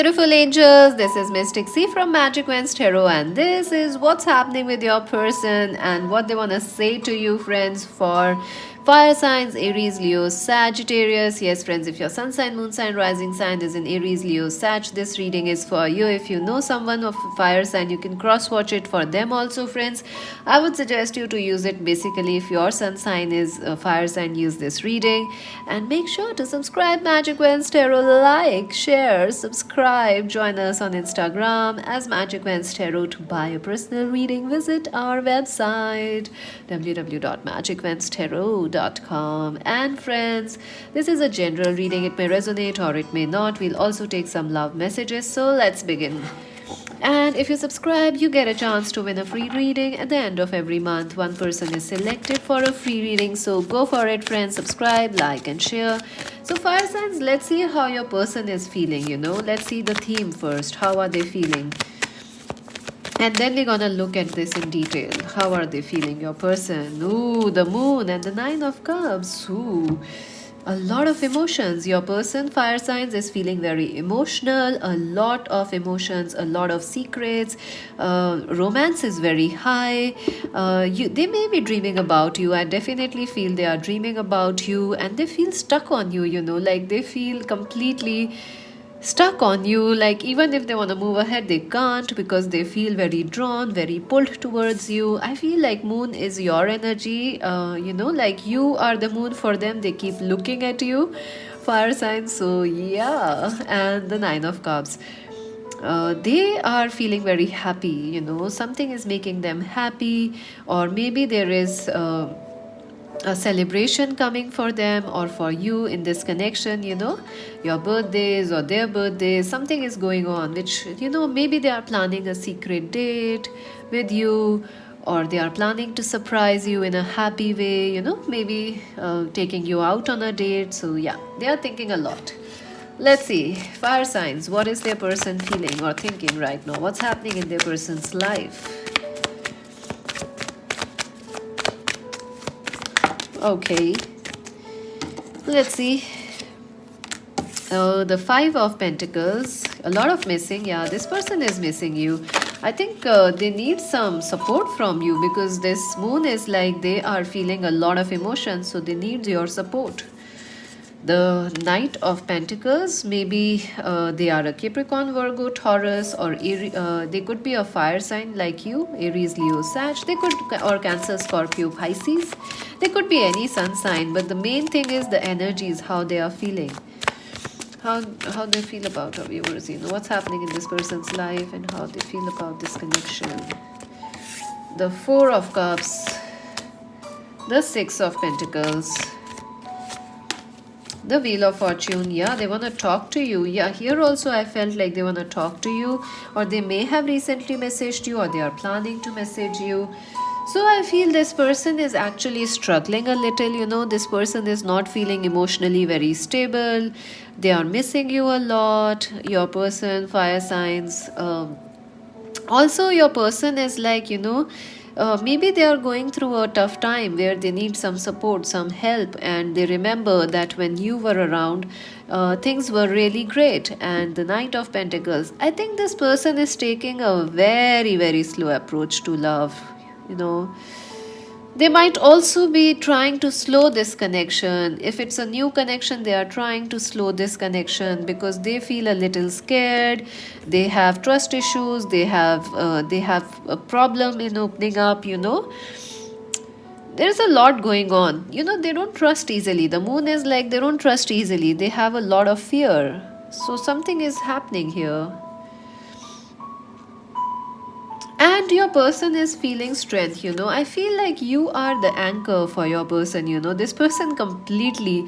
Beautiful angels, this is Mystic C from Magic Wens Tarot, and this is what's happening with your person and what they want to say to you, friends, for fire signs Aries, Leo, Sagittarius. Yes, friends, if your sun sign, moon sign, rising sign is in Aries, Leo, Sag, this reading is for you. If you know someone of fire sign, you can cross watch it for them also, friends. I would suggest you to use it basically if your sun sign is a fire sign, use this reading. And make sure to subscribe Magic Wens Tarot, like, share, subscribe, join us on Instagram as Magic Wens Tarot. To buy a personal reading, visit our website www.magicwenstarot.com. And friends, this is a general reading. It may resonate or it may not. We'll also take some love messages, so let's begin. And if you subscribe, you get a chance to win a free reading. At the end of every month, one person is selected for a free reading. So go for it, friends. Subscribe, like, and share. So fire signs, let's see how your person is feeling, Let's see the theme first. How are they feeling? And then we're gonna look at this in detail. How are they feeling, your person? Ooh, the moon and the 9 of cups. Ooh, a lot of emotions. Your person, fire signs, is feeling very emotional. A lot of emotions, a lot of secrets. Romance is very high. They may be dreaming about you. I definitely feel they are dreaming about you, and they feel stuck on you, like they feel completely stuck on you. Like even if they want to move ahead, they can't because they feel very drawn, very pulled towards you. I feel like moon is your energy, like you are the moon for them. They keep looking at you, fire signs. So yeah. And the 9 of cups, they are feeling very happy. Something is making them happy, or maybe there is a celebration coming for them or for you in this connection, your birthdays or their birthdays. Something is going on which, maybe they are planning a secret date with you, or they are planning to surprise you in a happy way, maybe taking you out on a date. So yeah, they are thinking a lot. Let's see, fire signs, what is their person feeling or thinking right now? What's happening in their person's life? Okay, let's see. The 5 of Pentacles, a lot of missing. Yeah, this person is missing you. I think they need some support from you, because this moon is like they are feeling a lot of emotions, so they need your support. The Knight of Pentacles, maybe they are a Capricorn, Virgo, Taurus, or they could be a fire sign like you, Aries, Leo, Sag. They could, or Cancer, Scorpio, Pisces. They could be any sun sign, but the main thing is the energies, how they are feeling. How they feel about our viewers, what's happening in this person's life and how they feel about this connection. The 4 of Cups, the 6 of Pentacles, the Wheel of Fortune. Yeah, they want to talk to you. Yeah, here also I felt like they want to talk to you, or they may have recently messaged you, or they are planning to message you. So I feel this person is actually struggling a little. This person is not feeling emotionally very stable. They are missing you a lot, your person, fire signs. Also your person is like, maybe they are going through a tough time where they need some support, some help, and they remember that when you were around, things were really great. And the Knight of Pentacles, I think this person is taking a very, very slow approach to love. They might also be trying to slow this connection. If it's a new connection, they are trying to slow this connection because they feel a little scared. They have trust issues. They have a problem in opening up. There's a lot going on. They don't trust easily. The moon is like they don't trust easily. They have a lot of fear. So something is happening here. And your person is feeling strength. I feel like you are the anchor for your person. This person completely,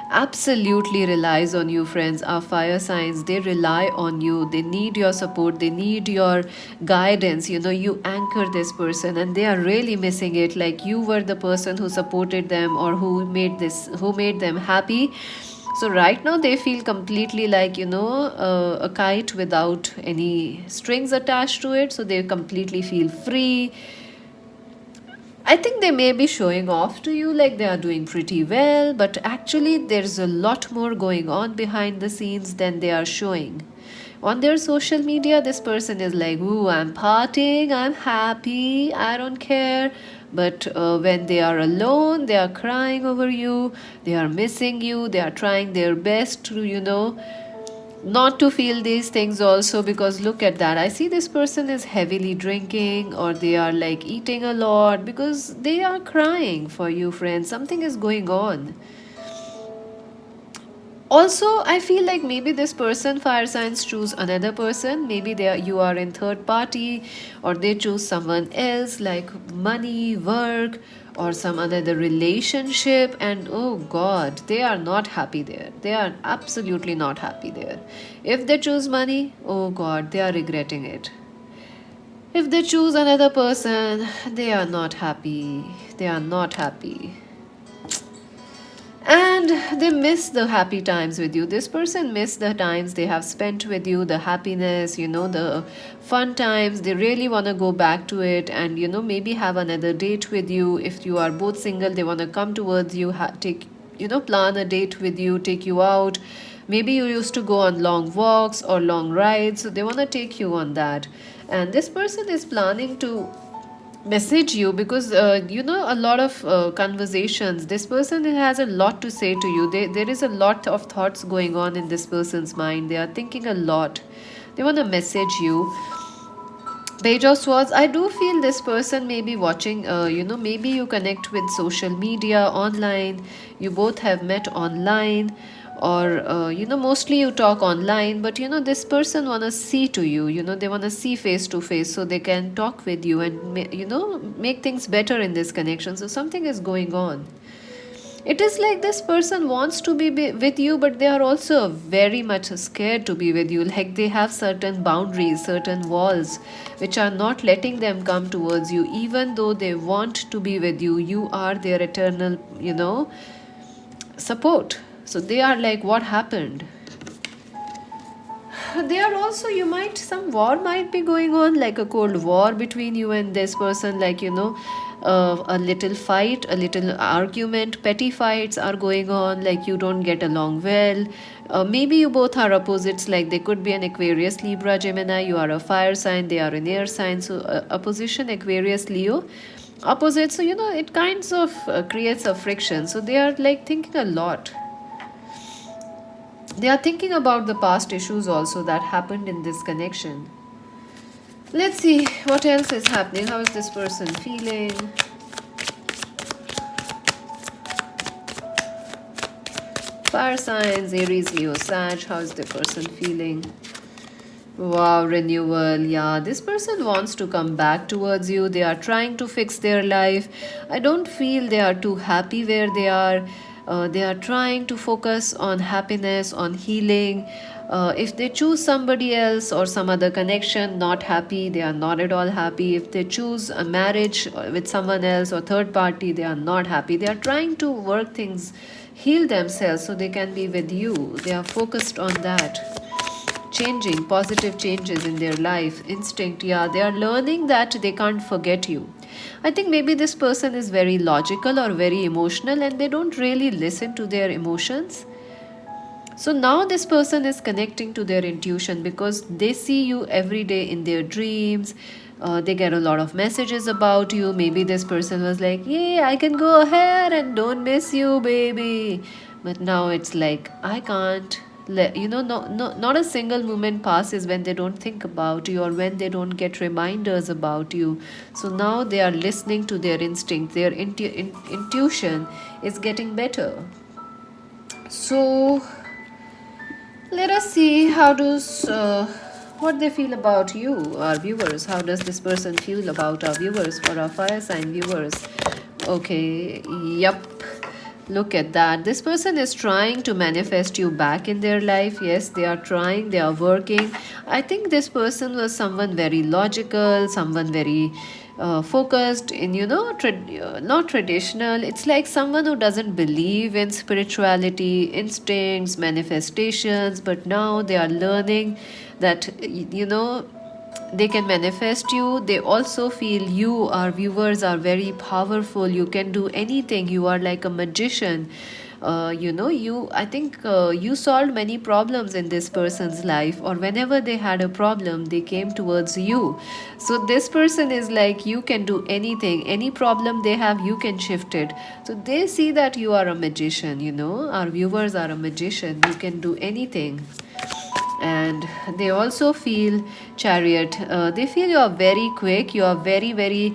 absolutely relies on you, friends. Our fire signs, they rely on you. They need your support. They need your guidance. You anchor this person, and they are really missing it. Like you were the person who supported them, or who made them happy. So right now they feel completely like, a kite without any strings attached to it. So they completely feel free. I think they may be showing off to you like they are doing pretty well, but actually, there's a lot more going on behind the scenes than they are showing. On their social media, this person is like, ooh, I'm partying, I'm happy, I don't care. But when they are alone, they are crying over you, they are missing you, they are trying their best to, not to feel these things also, because look at that, I see this person is heavily drinking or they are like eating a lot because they are crying for you, friends. Something is going on. Also, I feel like maybe this person, fire signs, choose another person. Maybe you are in third party, or they choose someone else, like money, work, or some other relationship. And oh god, they are not happy there. They are absolutely not happy there. If they choose money, oh god, they are regretting it. If they choose another person, they are not happy. They are not happy, and they miss the happy times with you. This person miss the times they have spent with you, the happiness, the fun times. They really want to go back to it, and maybe have another date with you. If you are both single, they want to come towards you, take, plan a date with you, take you out. Maybe you used to go on long walks or long rides, so they want to take you on that. And this person is planning to message you because a lot of conversations. This person has a lot to say to you. There is a lot of thoughts going on in this person's mind. They are thinking a lot. They want to message you. Page of Swords, I do feel this person may be watching, maybe you connect with social media online, you both have met online, or, mostly you talk online, but, this person want to see to you, they want to see face to face so they can talk with you and, make things better in this connection. So something is going on. It is like this person wants to be with you, but they are also very much scared to be with you. Like they have certain boundaries, certain walls, which are not letting them come towards you. Even though they want to be with you, you are their eternal, support. So they are like, what happened? They are also, some war might be going on, like a cold war between you and this person, like, a little fight, a little argument, petty fights are going on, like you don't get along well. Maybe you both are opposites, like they could be an Aquarius, Libra, Gemini. You are a fire sign, they are an air sign. So opposition, Aquarius, Leo, opposite. So it kinds of creates a friction. So they are like thinking a lot. They are thinking about the past issues also that happened in this connection. Let's see what else is happening. How is this person feeling? Fire signs, Aries, Leo, Sag. How is the person feeling? Wow, renewal. Yeah, this person wants to come back towards you. They are trying to fix their life. I don't feel they are too happy where they are. They are trying to focus on happiness, on healing. If they choose somebody else or some other connection, not happy, they are not at all happy. If they choose a marriage with someone else or third party, they are not happy. They are trying to work things, heal themselves so they can be with you. They are focused on that. Changing, positive changes in their life, instinct. Yeah, they are learning that they can't forget you. I think maybe this person is very logical or very emotional and they don't really listen to their emotions. So now this person is connecting to their intuition because they see you every day in their dreams. They get a lot of messages about you. Maybe this person was like, yeah, I can go ahead and don't miss you, baby. But now it's like, I can't. Not a single moment passes when they don't think about you or when they don't get reminders about you. So now they are listening to their instinct. Their intuition is getting better. So let us see what they feel about you, our viewers. How does this person feel about our viewers, for our fire sign viewers? Okay, yep. Look at that. This person is trying to manifest you back in their life. Yes, they are trying, they are working. I think this person was someone very logical, someone very focused in, not traditional. It's like someone who doesn't believe in spirituality, instincts, manifestations, but now they are learning that, They can manifest you. They also feel you, our viewers, are very powerful. You can do anything. You are like a magician. You I think you solved many problems in this person's life, or whenever they had a problem they came towards you. So this person is like, you can do anything, any problem they have you can shift it. So they see that you are a magician. Our viewers are a magician. You can do anything. And they also feel chariot. They feel you are very quick, you are very very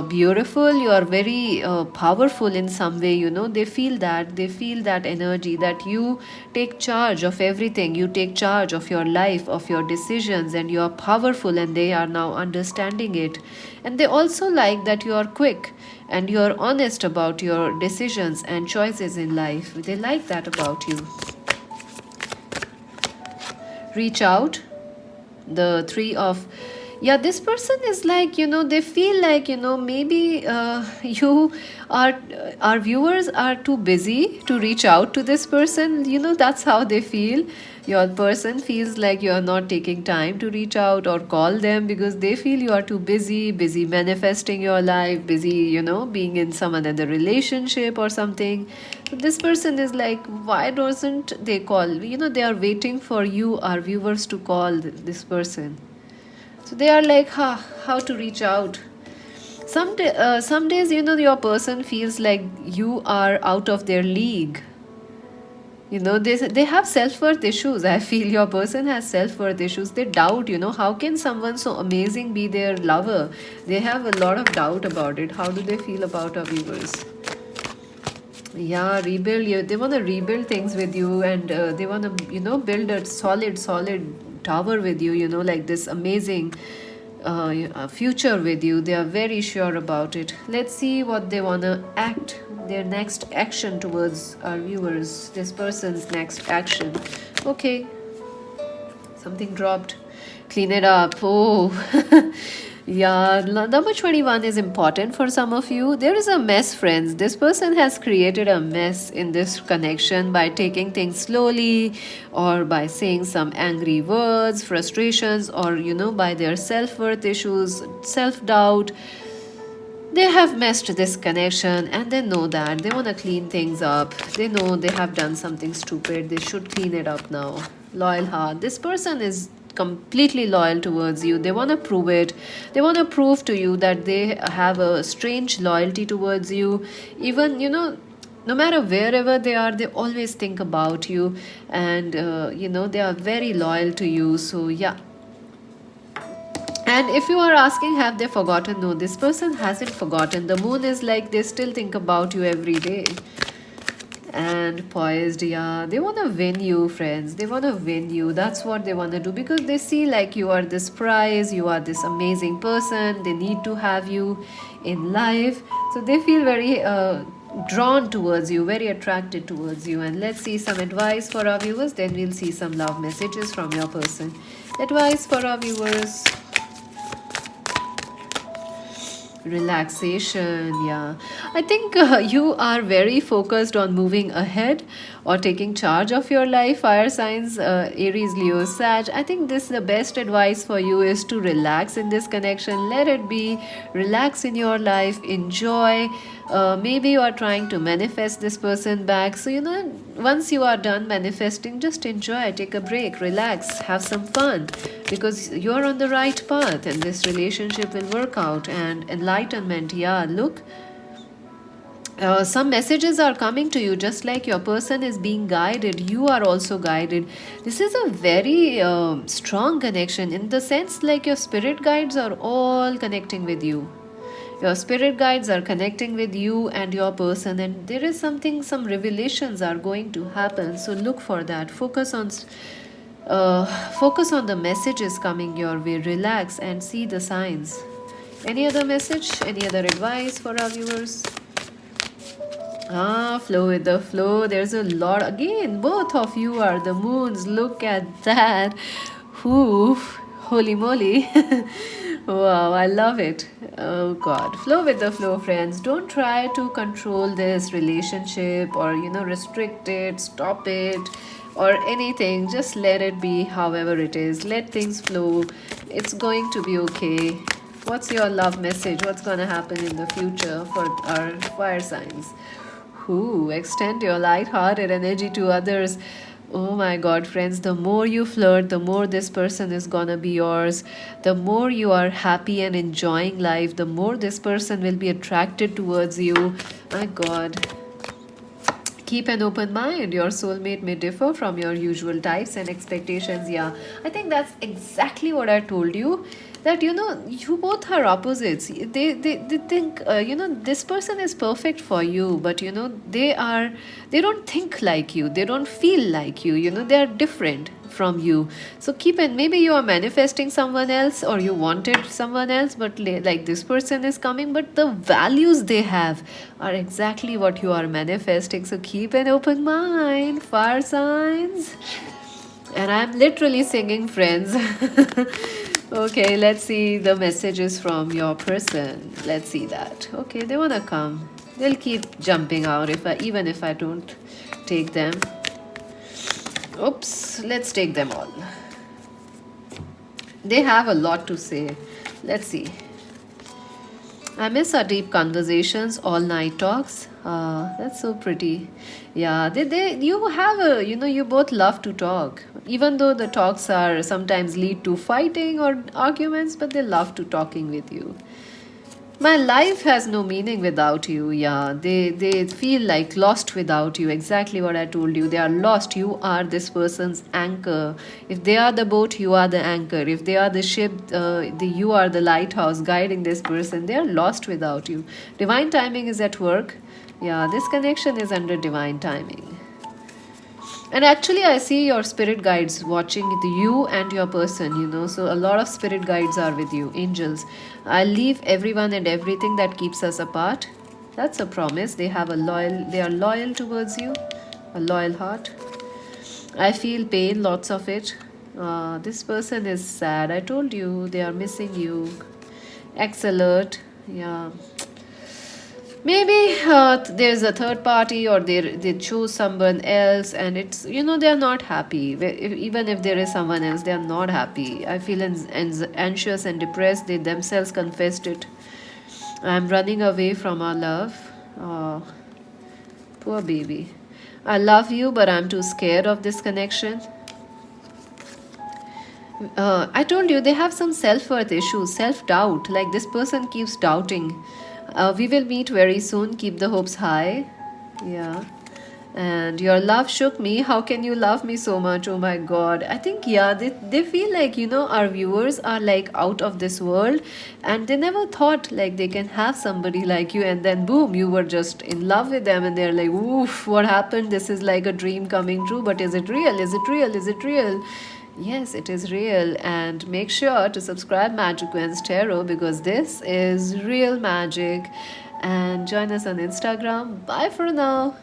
beautiful, you are very powerful in some way. They feel that energy, that you take charge of everything, you take charge of your life, of your decisions, and you are powerful, and they are now understanding it. And they also like that you are quick and you are honest about your decisions and choices in life. They like that about you. Reach out. The three of, yeah, this person is like, they feel like, maybe you are, our viewers are too busy to reach out to this person. That's how they feel. Your person feels like you are not taking time to reach out or call them, because they feel you are too busy manifesting your life, busy, being in some another relationship or something. So this person is like, why doesn't they call? They are waiting for you, our viewers, to call this person. So they are like, how to reach out. Some days, your person feels like you are out of their league. They have self-worth issues. I feel your person has self-worth issues. They doubt, how can someone so amazing be their lover? They have a lot of doubt about it. How do they feel about our viewers? Yeah, rebuild you. They want to rebuild things with you, and they want to, build a solid tower with you, like this amazing future with you. They are very sure about it. Let's see what they want to act, their next action towards our viewers. This person's next action. Okay, something dropped. Clean it up. Oh. Yeah, number 21 is important for some of you. There is a mess, friends. This person has created a mess in this connection by taking things slowly, or by saying some angry words, frustrations, or by their self-worth issues, self-doubt. They have messed this connection, and they know that. They want to clean things up. They know they have done something stupid. They should clean it up now. Loyal heart. This person is completely loyal towards you. They want to prove it. They want to prove to you that they have a strange loyalty towards you. Even, no matter wherever they are, they always think about you. And, they are very loyal to you. So, yeah. And if you are asking, have they forgotten? No, this person hasn't forgotten. The moon is like, they still think about you every day. And poised, yeah, they want to win you, friends. They want to win you. That's what they want to do, because they see like you are this prize, you are this amazing person. They need to have you in life. So they feel very drawn towards you, very attracted towards you. And let's see some advice for our viewers. Then we'll see some love messages from your person. Advice for our viewers. Relaxation, yeah. I think you are very focused on moving ahead or taking charge of your life. Fire signs, Aries, Leo, Sag. I think this, the best advice for you is to relax in this connection. Let it be. Relax in your life. Enjoy. Maybe you are trying to manifest this person back. So, once you are done manifesting, just enjoy. Take a break. Relax. Have some fun. Because you're on the right path, and this relationship will work out. And enlightenment, yeah, look. Some messages are coming to you, just like your person is being guided, you are also guided. This is a very strong connection, in the sense like your spirit guides are all connecting with you. Your spirit guides are connecting with you and your person, and there is something, some revelations are going to happen. So look for that. Focus on the messages coming your way. Relax and see the signs. Any other message, any other advice for our viewers? Flow with the flow. There's a lot. Again, both of you are the moons. Look at that. Oof. Holy moly. Wow, I love it. Oh God. Flow with the flow, friends. Don't try to control this relationship, or restrict it, stop it, or anything, just let it be however it is. Let things flow. It's going to be okay. What's your love message? What's going to happen in the future for our fire signs? Who extend your light-hearted energy to others. Oh my god, friends, the more you flirt, the more this person is gonna be yours. The more you are happy and enjoying life, the more this person will be attracted towards you. My god. Keep an open mind. Your soulmate may differ from your usual types and expectations. Yeah, I think that's exactly what I told you. That you both are opposites. They think this person is perfect for you, but they don't think like you. They don't feel like you. They are different from you. So keep in, maybe you are manifesting someone else or you wanted someone else, but like this person is coming, but the values they have are exactly what you are manifesting. So keep an open mind, fire signs. And I'm literally singing, friends. Okay, let's see the messages from your person. Let's see that. Okay, they wanna come. They'll keep jumping out even if I don't take them. Oops, let's take them all. They have a lot to say. Let's see. I miss our deep conversations, all night talks. That's so pretty. Yeah, you have you both love to talk. Even though the talks are sometimes lead to fighting or arguments, but they love to talking with you. My life has no meaning without you. Yeah, they feel like lost without you. Exactly what I told you. They are lost. You are this person's anchor. If they are the boat, you are the anchor. If they are the ship, you are the lighthouse guiding this person. They are lost without you. Divine timing is at work. Yeah, this connection is under divine timing. And actually, I see your spirit guides watching you and your person. So a lot of spirit guides are with you, angels. I'll leave everyone and everything that keeps us apart. That's a promise. They are loyal towards you, a loyal heart. I feel pain, lots of it. This person is sad. I told you they are missing you. X alert. Yeah. Maybe there's a third party, or they choose someone else, and it's they are not happy. Even if there is someone else, they are not happy. I feel anxious and depressed. They themselves confessed it. I'm running away from our love. Oh, poor baby. I love you, but I'm too scared of this connection. I told you they have some self-worth issues, self-doubt. Like this person keeps doubting. We will meet very soon. Keep the hopes high. Yeah. And your love shook me. How can you love me so much? Oh my god. I think, yeah, they feel like, our viewers are like out of this world, and they never thought like they can have somebody like you, and then boom, you were just in love with them, and they're like, oof, what happened? This is like a dream coming true, but is it real? Is it real? Is it real? Yes, it is real. And make sure to subscribe Magic Gwen's Tarot, because this is real magic. And join us on Instagram. Bye for now.